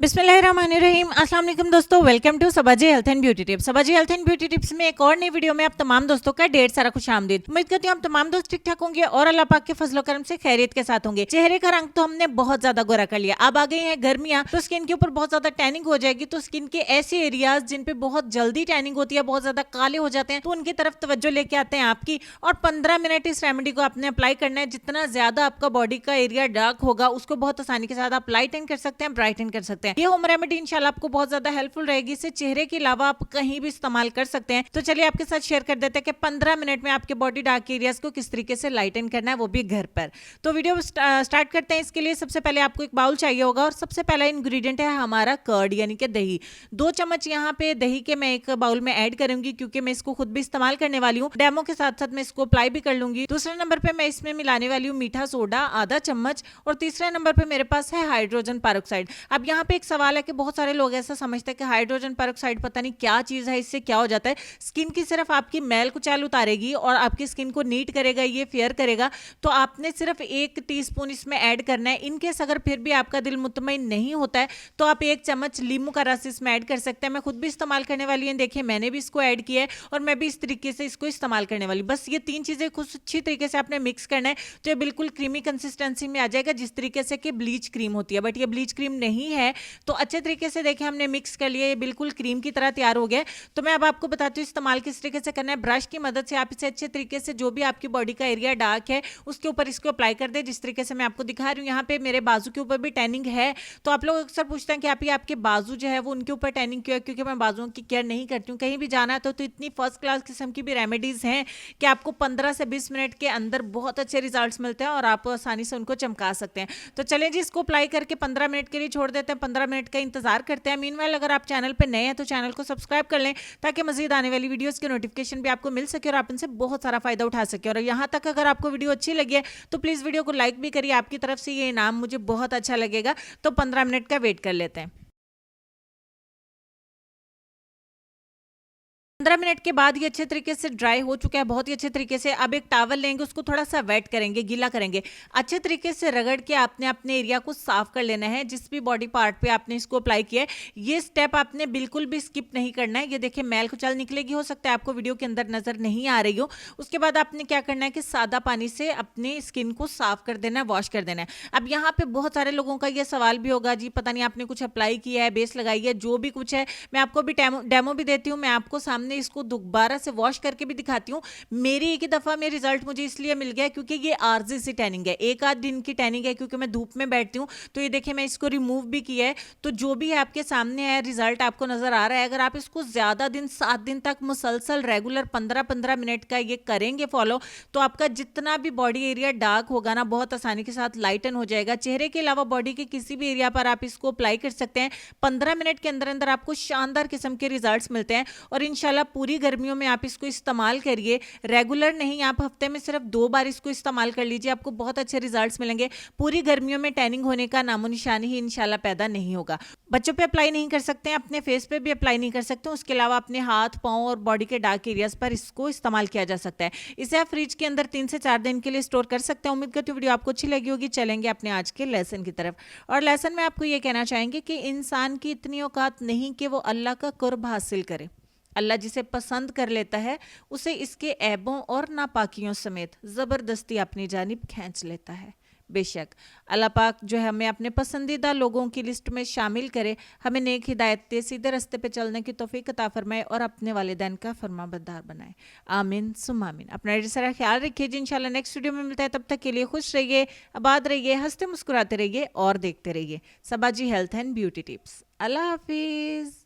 बिस्मिल्लाहिर्रहमानिर्रहीम। अस्सलाम वालेकुम दोस्तों, welcome to Sabaji health and beauty tips. Sabaji health and beauty tips में एक और नई वीडियो में आप तमाम दोस्तों का ढेर सारा खुशामदीद। उम्मीद करती हूँ आप तमाम दोस्त ठीक ठाक होंगे और अल्लाह पाक के फजलो करम से खैरियत के साथ होंगे। चेहरे का रंग तो हमने बहुत ज्यादा गोरा कर लिया, अब आ गई है गर्मियां, तो स्किन के ऊपर बहुत ज्यादा टैनिंग हो जाएगी। तो स्किन के ऐसे एरियाज जिन पे बहुत जल्दी टैनिंग होती है, बहुत ज्यादा काले हो जाते हैं, तो उनकी तरफ तवज्जो लेके आते हैं आपकी। और 15 मिनट इस रेमेडी को आपने अप्लाई करना है। जितना ज्यादा आपका बॉडी का एरिया डार्क होगा, उसको बहुत आसानी के साथ आप लाइटन कर सकते हैं, ब्राइटन कर सकते हैं। ये होम रेमेडी इंशाल्लाह आपको बहुत ज्यादा हेल्पफुल रहेगी। इसे चेहरे के अलावा आप कहीं भी इस्तेमाल कर सकते हैं। तो चलिए आपके साथ शेयर कर देते हैं कि 15 मिनट में आपके बॉडी डार्क एरियाज को किस तरीके से लाइटन करना है, वो भी घर पर। तो वीडियो स्टार्ट करते हैं। इसके लिए सबसे पहले आपको एक बाउल चाहिए होगा और सबसे पहला इंग्रेडिएंट है हमारा कर्ड यानी कि दही। 2 चम्मच यहाँ पे दही के मैं एक बाउल में ऐड करूंगी, क्योंकि मैं इसको खुद भी इस्तेमाल करने वाली हूँ। डेमो के साथ साथ मैं इसको अप्लाई भी कर लूंगी। दूसरे नंबर पे मैं इसमें मिलाने वाली हूँ मीठा सोडा आधा चम्मच, और तीसरे नंबर पे मेरे पास है हाइड्रोजन पेरोक्साइड। अब यहाँ पे एक सवाल है कि बहुत सारे लोग ऐसा समझते हैं कि हाइड्रोजन पेरोक्साइड पता नहीं क्या चीज है, इससे क्या हो जाता है। स्किन की सिर्फ आपकी मैल कुचैल उतारेगी और आपकी स्किन को नीट करेगा, ये फेयर करेगा। तो आपने सिर्फ 1 टीस्पून इसमें ऐड करना है। इनकेस अगर फिर भी आपका दिल मुतमईन नहीं होता है तो आप 1 चम्मच लींबू का रस इसमें ऐड कर सकते हैं। मैं खुद भी इस्तेमाल करने वाली है, देखिए मैंने भी इसको ऐड किया है और मैं भी इस तरीके से इसको इस्तेमाल करने वाली। बस ये 3 चीजें कुछ अच्छी तरीके से आपने मिक्स करना है, तो ये बिल्कुल क्रीमी कंसिस्टेंसी में आ जाएगा, जिस तरीके से कि ब्लीच क्रीम होती है। बट ये ब्लीच क्रीम नहीं है। तो अच्छे तरीके से देखिए हमने मिक्स कर लिया, ये बिल्कुल क्रीम की तरह तैयार हो गया। तो मैं अब आपको बताती हूँ इस्तेमाल किस तरीके से करना है। ब्रश की मदद से आप इसे अच्छे तरीके से जो भी आपकी बॉडी का एरिया डार्क है उसके ऊपर इसको अप्लाई कर दे, जिस तरीके से मैं आपको दिखा रही हूँ। यहाँ पे मेरे बाजू के ऊपर भी टैनिंग है। तो आप लोग अक्सर पूछते हैं कि आप ये आपके बाजू जो है वो उनके ऊपर टैनिंग क्यों है, क्योंकि मैं बाजुओं की केयर नहीं करती हूँ। कहीं भी जाना है तो इतनी फर्स्ट क्लास किस्म की भी रेमेडीज हैं कि आपको 15 से 20 मिनट के अंदर बहुत अच्छे रिजल्ट्स मिलते हैं और आप आसानी से उनको चमका सकते हैं। तो चलें जी, इसको अप्लाई करके 15 मिनट के लिए छोड़ देते हैं। 15 मिनट का इंतजार करते हैं। मीनवाइल अगर आप चैनल पर नए हैं तो चैनल को सब्सक्राइब कर लें, ताकि मजीद आने वाली वीडियोस के नोटिफिकेशन भी आपको मिल सके और आप इनसे बहुत सारा फायदा उठा सके। और यहाँ तक अगर आपको वीडियो अच्छी लगी है तो प्लीज वीडियो को लाइक भी करिए, आपकी तरफ से ये इनाम मुझे बहुत अच्छा लगेगा। तो 15 मिनट का वेट कर लेते हैं। 15 मिनट के बाद ये अच्छे तरीके से ड्राई हो चुका है, बहुत ही अच्छे तरीके से। अब एक टॉवल लेंगे, उसको थोड़ा सा वेट करेंगे, गीला करेंगे। अच्छे तरीके से रगड़ के आपने अपने एरिया को साफ कर लेना है, जिस भी बॉडी पार्ट पे आपने इसको अप्लाई किया है। ये स्टेप आपने बिल्कुल भी स्किप नहीं करना है। ये देखिए मैल कुचल निकलेगी, हो सकता है आपको वीडियो के अंदर नजर नहीं आ रही हो। उसके बाद आपने क्या करना है कि सादा पानी से अपने स्किन को साफ कर देना है, वॉश कर देना है। अब यहाँ पे बहुत सारे लोगों का ये सवाल भी होगा, जी पता नहीं आपने कुछ अप्लाई किया है, बेस लगाई है, जो भी कुछ है। मैं आपको भी डेमो भी देती हूँ, मैं आपको सामने इसको दोबारा से वॉश करके भी दिखाती हूँ। मेरी एक ही दफा में रिजल्ट मुझे इसलिए मिल गया क्योंकि ये आरजी सी टैनिंग है, एक आध दिन की टैनिंग है, क्योंकि मैं धूप में बैठती हूँ। तो ये देखिए मैं इसको रिमूव भी किया है। तो जो भी है आपके सामने है, रिजल्ट आपको नजर आ रहा है। अगर आप इसको ज्यादा दिन 7 दिन तक मुसलसल रेगुलर 15-15 मिनट का ये करेंगे फॉलो, तो आपका जितना भी बॉडी एरिया डार्क होगा ना, बहुत आसानी के साथ लाइटन हो जाएगा। चेहरे के अलावा बॉडी के किसी भी एरिया पर आप इसको अप्लाई कर सकते हैं। 15 मिनट के अंदर अंदर आपको शानदार किस्म के रिजल्ट्स मिलते हैं। और इंशाल्लाह पूरी गर्मियों में आप इसको इस्तेमाल करिए, रेगुलर नहीं, आप हफ्ते में सिर्फ 2 बार इसको इस्तेमाल कर लीजिए, आपको बहुत अच्छे रिजल्ट्स मिलेंगे। पूरी गर्मियों में टैनिंग होने का नामो निशान ही इंशाल्लाह पैदा नहीं होगा। बच्चों पे अप्लाई नहीं कर सकते हैं, अपने फेस पे भी अप्लाई नहीं कर सकते। उसके अलावा अपने हाथ पांव और बॉडी के डार्क एरियाज पर इसको इस्तेमाल किया जा सकता है। इसे आप फ्रिज के अंदर 3 से 4 दिन के लिए स्टोर कर सकते हैं। उम्मीद करती हूँ वीडियो आपको अच्छी लगी होगी। चलेंगे अपने आज के लेसन की तरफ। और लेसन में आपको ये कहना चाहेंगे कि इंसान की इतनी औकात नहीं कि वो अल्लाह का कुर्ब हासिल करे। अल्लाह जिसे पसंद कर लेता है उसे इसके ऐबों और नापाकियों समेत ज़बरदस्ती अपनी जानिब खींच लेता है। बेशक अल्लाह पाक जो है हमें अपने पसंदीदा लोगों की लिस्ट में शामिल करे, हमें नेक हिदायत दे, सीधे रास्ते पे चलने की तौफीक अता फरमाए और अपने वालिदैन का फरमाबरदार बनाए। आमीन सुम्मा आमीन। अपना ढेर सारा ख्याल रखिए जी। इंशाल्लाह नेक्स्ट वीडियो में मिलता है, तब तक के लिए खुश रहिए, आबाद रहिए, हंसते मुस्कुराते रहिए और देखते रहिए सबाजी हेल्थ एंड ब्यूटी टिप्स। अल्लाह हाफिज़।